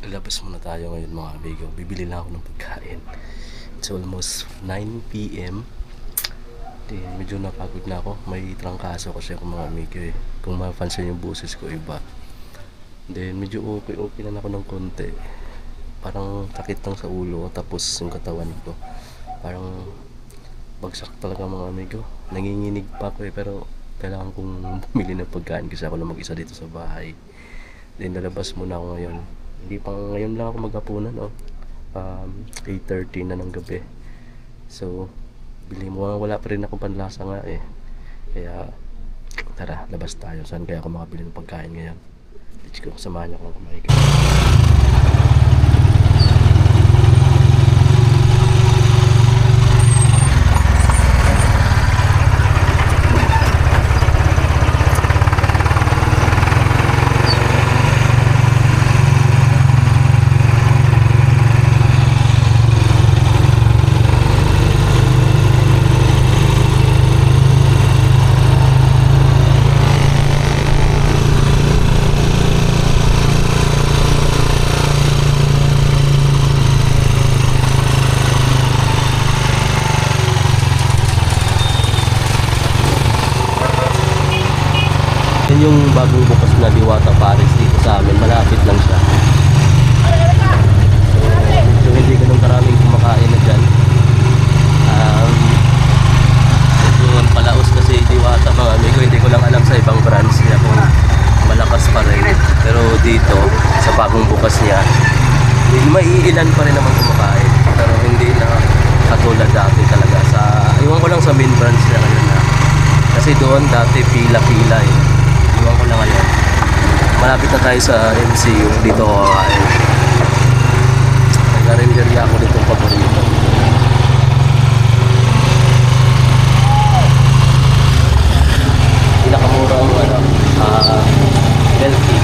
Lalabas muna tayo ngayon mga amigo. Bibili lang ako ng pagkain. It's almost 9 PM. Medyo napagod na ako. May trangkaso kasi ako mga amigo eh. Kung mapansin yung boses ko iba. Then medyo okay na ako ng konti. Parang sakit lang sa ulo. Tapos yung katawan ko parang bagsak talaga mga amigo. Nanginginig pa ako eh. Pero kailangan kong bumili ng pagkain kasi ako lang mag-isa dito sa bahay. Then lalabas muna ako ngayon. Hindi pa ngayon lang ako maghapunan, oh. 8:30 na ng gabi. So, bili mo, wala pa rin akong panlasa nga eh. Kaya, tara, labas tayo. Saan kaya ako makabili ng pagkain ngayon? Let's go, samahan niyo ako ng kumain. Yung bagong bukas na Diwata Paris dito sa amin, malapit lang siya. So hindi ganun karaming kumakain na dyan. Medyo palaos kasi Diwata mga amigo. Hindi ko lang alam sa ibang brands niya kung malakas pa rin. Pero dito sa bagong bukas niya, may iilan pa rin naman kumakain. Pero hindi na katulad dati talaga. Iwan ko lang sa main branch niya ngayon na. Kasi doon dati pila-pila eh. Iwan ko na ngayon. Malapit na tayo sa MCU. Dito ako kakain. May karinderya ako ditong paborito. Pinakamurang healthy.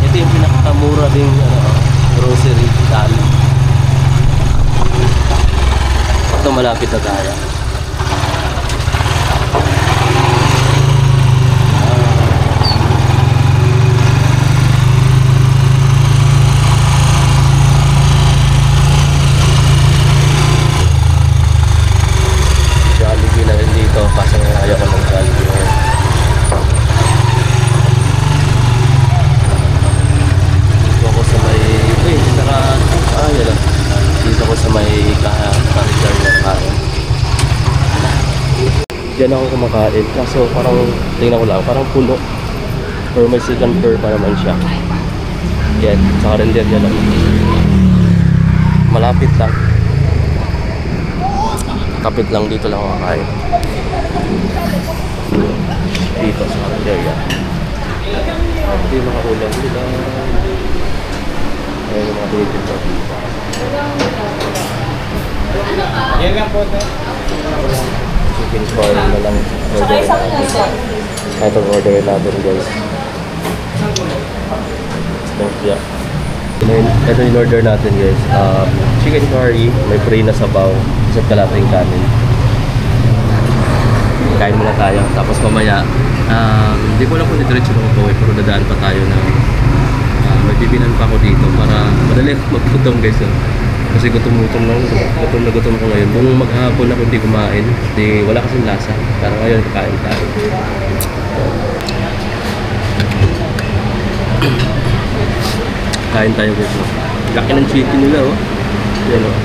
Ito yung pinakamura ding grocery dali. Ito malapit na tayo. Kasi ayaw ko mag-Jollibee ngayon. Dito ako sa may dito ako sa may karigar na kain. Diyan ako kumakain. Kaso parang tingnan ko lang, parang puno. Or may second floor pa naman siya. Yan, sa karinderya lang. Malapit lang. Kapit lang, dito lang ako kakain. Dito sa karinderya. Ito yung mga ulam nila. Ayan yung mga tinitip ko. Yan lang po ito. Chicken corn na lang. Itong order natin guys. Lumpia. Ito yung order natin guys. Chicken curry, may free na sabaw. Isa't kalating kanin. Kain muna tayo. Tapos mamaya, hindi ko lang kung dito rin siya mabuhay, pero dadaan pa tayo na may bibinan pa ako dito para madali ako maggutom guys. Kasi gutom na gutom ko ngayon. Kung maghapon ako hindi kumain, wala kasing lasa. Pero ngayon kakain tayo. Kain tayo guys. Laki ng chicken nila oh. Yan oh.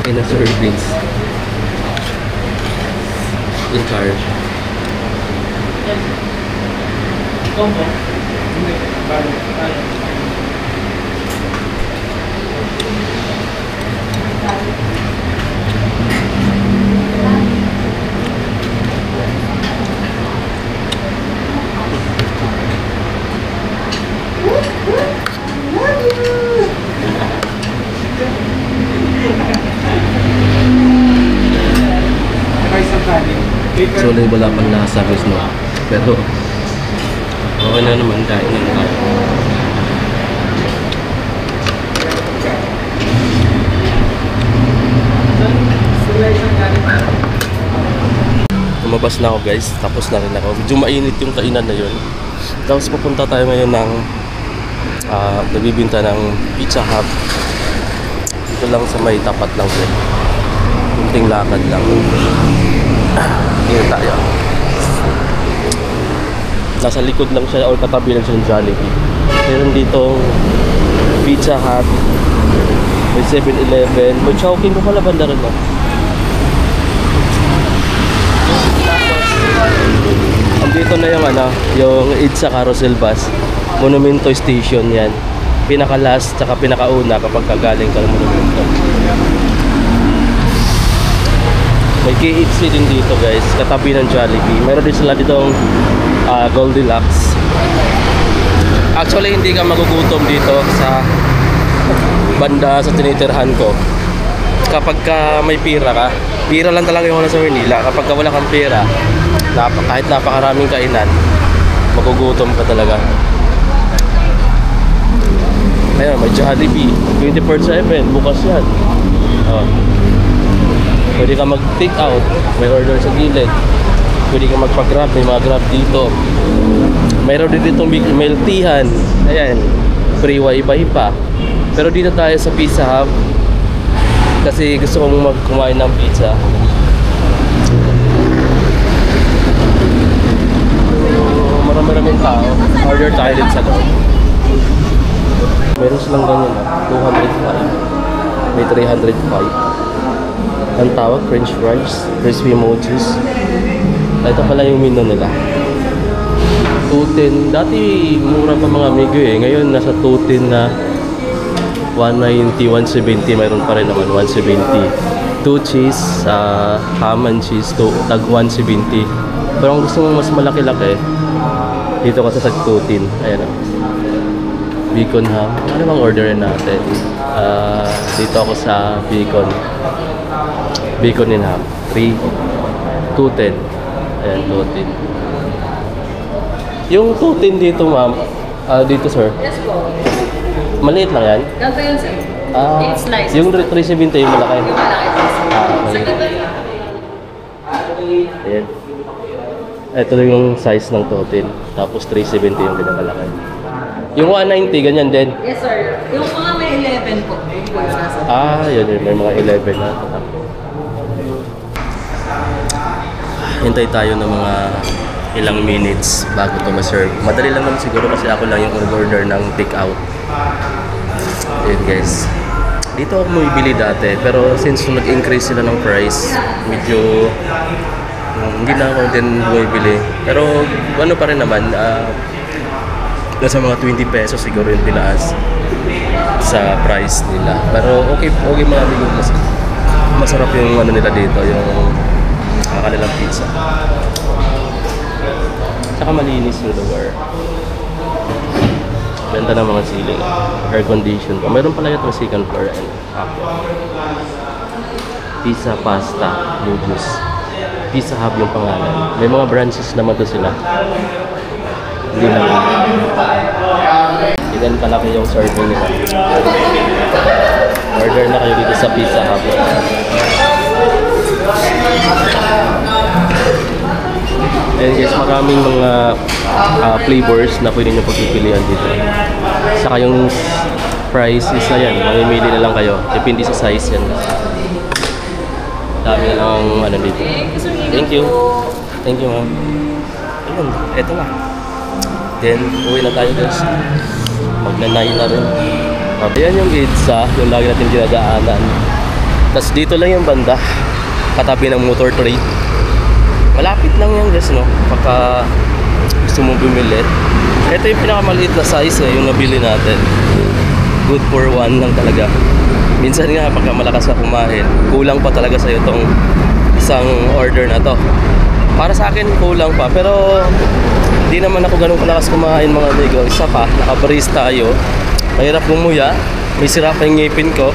In a servings. In charge. So wala pang lasa guys no. Pero okay na naman, kain na naman. Lumabas na ako guys, tapos na rin ako. Medyo mainit yung kainan na yun. Tapos pupunta tayo ngayon ng nagbibinta ng Pizza Hut. Dito lang sa may tapat lang siya. Kunting lakad lang. Dito tayo. Nasa likod lang siya or katabi lang siya ng Jollibee. Meron ditong Pizza Hut. May 7-Eleven. May Chowking ko pala banda rin, no? Andito na yung yung EDSA Carousel Bus. Monumento Station yan. Pinaka-last tsaka pinakauna kapag kagaling ka ng Monumento. May KFC din dito, guys. Katabi ng Jollibee. Meron din sila ditong Goldilocks. Actually, hindi ka magugutom dito sa banda sa tinitirhan ko. Kapag may pira ka, pira lang talaga yung wala sa Manila. Kapag wala kang pira, kahit napakaraming kainan, magugutom ka talaga. Ayun, may Jollibee 24/7, bukas yan. Pwede ka mag-take out, may order sa gilid. Pwede ka magpa-grab, may mga grab dito. Mayroon din ditong milk teahan. Ayan, free wifi pa. Pero dito tayo sa Pizza Hut kasi gusto kong kumain ng pizza. Maraming tao. Order tayo din sa loob. Meron silang ganyan, 205. May 305. Ang tawag, French fries, crispy emojis. Ito pala yung menu nila. 210. Dati mura pa mga amigo eh. Ngayon nasa 210 na 190, 170. Mayroon pa rin naman 170. 2 cheese, ham and cheese, tag 170. Pero kung gusto mo mas malaki-laki, dito ka sa tag 210. Ayan o. Bacon ham. Ano bang orderin natin? Dito ako sa bacon. Bacon and ham. 210. Ayan, 210. Yung 210 dito, ma'am. Dito, sir. Yes po. Maliit lang yan? Ganito yun, sir. 8 slices. Yung 370 yung malaki. Yung malaki. Okay. Ayan. Ito yung size ng 210. Tapos 370 yung pinakalaki. Yung 190, ganyan din. Yes, sir. Yung mga may 11 po. Yung po yung nasa. Yun. May mga 11 na. Hintay tayo ng mga ilang minutes bago ito ma-serve. Madali lang naman siguro kasi ako lang yung order ng take-out. Ayun, guys. Dito ako bumibili dati, pero since nag-increase sila ng price, medyo hindi na ako din bumibili. Pero ano pa rin naman, nasa mga 20 pesos siguro yung tinaas sa price nila. Pero okay mga amigo, masarap yung nila dito, yung kanilang pizza. Saka malinis yung lugar. Ganda ng mga ceiling. Air condition pa. Mayroon pala yung second floor. Pizza, pasta, noodles. Pizza Hut yung pangalan. May mga branches naman to sila. Hindi lang. Ilan kalaki yung serving nila. Order na kayo dito sa Pizza Hut. And guys, maraming mga flavors na pwede nyo pagpipilian dito. Saka yung price is ayan, mamimili na lang kayo. Depende sa size yan. Dami na lang dito. Thank you. Thank you, ma'am. Ayun, eto na. Then, uwi na tayo guys. Magnanay na rin. Ayan yung EDSA, yung lagi natin dinadaanan. Tapos dito lang yung banda, katabi ng motor trade. Malapit lang yan guys, no? Pagka gusto mong bumili. Ito yung pinakamaliit na size yung nabili natin. Good for one lang talaga. Minsan nga pagka malakas ka kumain, kulang pa talaga sa'yo itong isang order na to. Para sa akin kulang pa, pero hindi naman ako ganun kalakas kumain mga amigo. Isa pa, nakabarista tayo. Mahirap gumuya, may sira pa yung ngipin ko.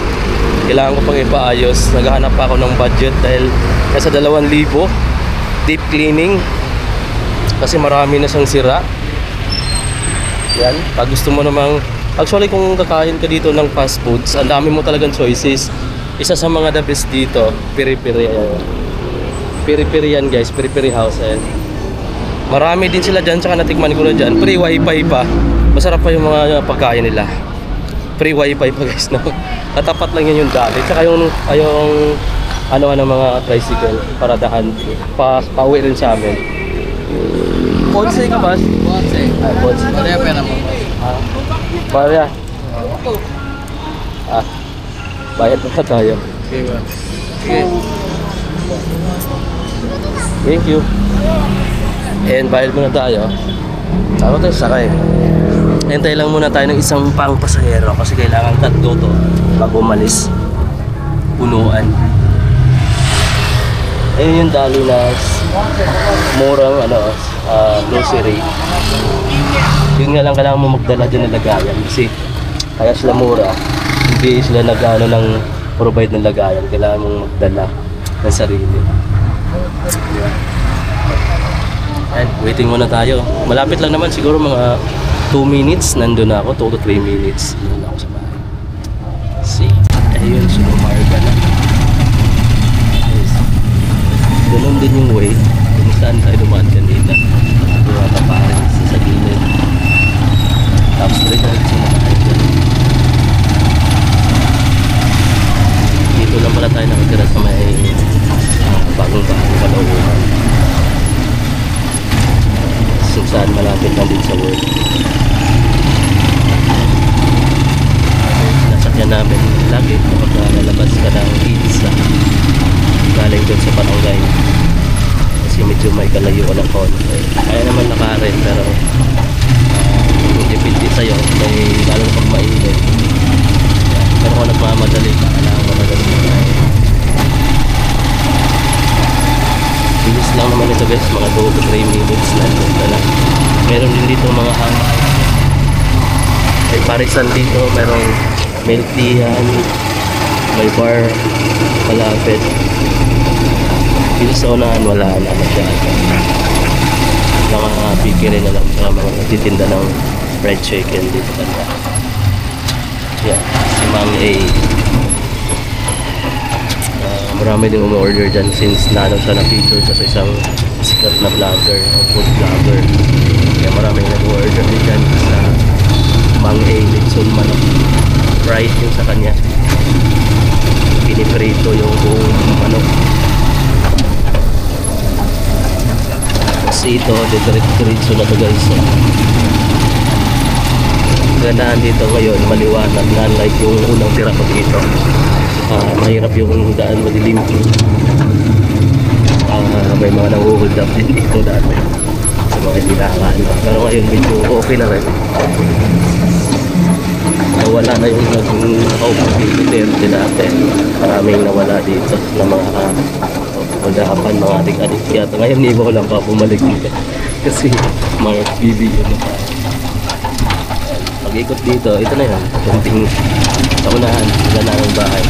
Kailangan ko pang ipaayos. Naghahanap pa ako ng budget dahil nasa 2,000 deep cleaning kasi marami na siyang sira. Yan, pag gusto mo namang actually kung kakain ka dito ng fast foods, ang dami mo talagang choices. Isa sa mga the best dito, piri-piri. Piri-piri yan guys, piri-piri house. Ayan. Marami din sila dyan, tsaka natikman ko na dyan. Free wifi pa. Masarap pa yung mga pagkain nila. Free wifi pa guys, no? Katapat lang yun yung dali. Tsaka yung ano-ano mga tricycle, paradahan. Pauwi rin sa amin. Ponce ka ba? Ponce. Ah, Ponce. Maria pa naman. Maria. Ah, bayad na tayo. Okay ba? Okay. Thank you. And bayad muna tayo. Tama tayo sakay. Hintay lang muna tayo ng isang pang pasahero kasi kailangan tatlo to bago umalis. Punuan. Ayun yung dali na murang grocery. Yun nga lang kailangan mo magdala dyan ng lagayan kasi kaya sila mura. Hindi sila ng provide ng lagayan. Kailangan mong magdala ng sarili. And waiting muna tayo. Malapit lang naman siguro mga 2 minutes. Nandun na ako. 2 to 3 minutes. Nandun na ako sa bahay. See? Ayun, sumamarga na. Yes. Ganun din yung way. Kung saan tayo dumaan kanina. Dumaan pa rin sa gilid. Tapos rin natin sumamarga dyan. Dito lang pala tayo nakatira sa may bagong-bagong kalauhan. Kung saan malapit lang din sa work. Nasakyan namin lagi kapag lalabas ka ng pizza galing doon sa barangay kasi medyo may kalayo ka ng konti. Kaya naman nakarin pero depende sa'yo may lalong pag mainit. Pero kung nagmamadali ka kailangan mo madali. Bilis lang naman ito guys, mga 2 to 3 minutes na lang. Meron din dito mga may parisan dito, merong milk teahan, may bar malapit. Dito sa unahan wala na masyado. Mga bigiri na lang, mga nagtitinda ng fried chicken dito banda. Yeah, si Mang A. Marami din umorder dyan since nanon siya na-feature sa isang sikat na vlogger o food vlogger. Kaya maraming nag-order din dyan sa Mang A Litson manok. Fried yung sa kanya. Piniprito yung buong manok. Kasi ito, diretso na to guys. Gandaan dito ngayon, maliwanag na like yung unang tira ko dito. Mahirap yung daan, madilim. May mga nang-hold up din itong daan na yun sa mga dinakaan. Pero ngayon medyo okay na rin. Nawala na yung nag-opportunity dati. Maraming nawala dito na mga pagdahapan, mga adik-adik. Kaya ngayon hindi ko lang pa bumalik dito kasi mga BBM na tayo. Pag-ikot dito, ito na yun. Kunting sa unahan, sila na ng bahay.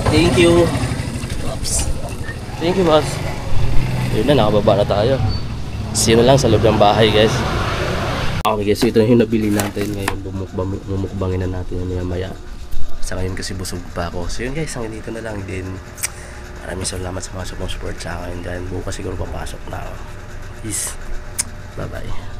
Thank you. Oops. Thank you, boss. Yun na, nakababa na tayo. Sino lang sa loob ng bahay, guys. Okay, guys. Ito yung nabili natin ngayon. Bumukbangin na natin yan maya. Sa ngayon kasi busog pa ako. So yun, guys. Hanggang dito na lang din. Maraming salamat sa mga support sa akin. Dahil bukas siguro papasok na ako. Peace. Bye-bye.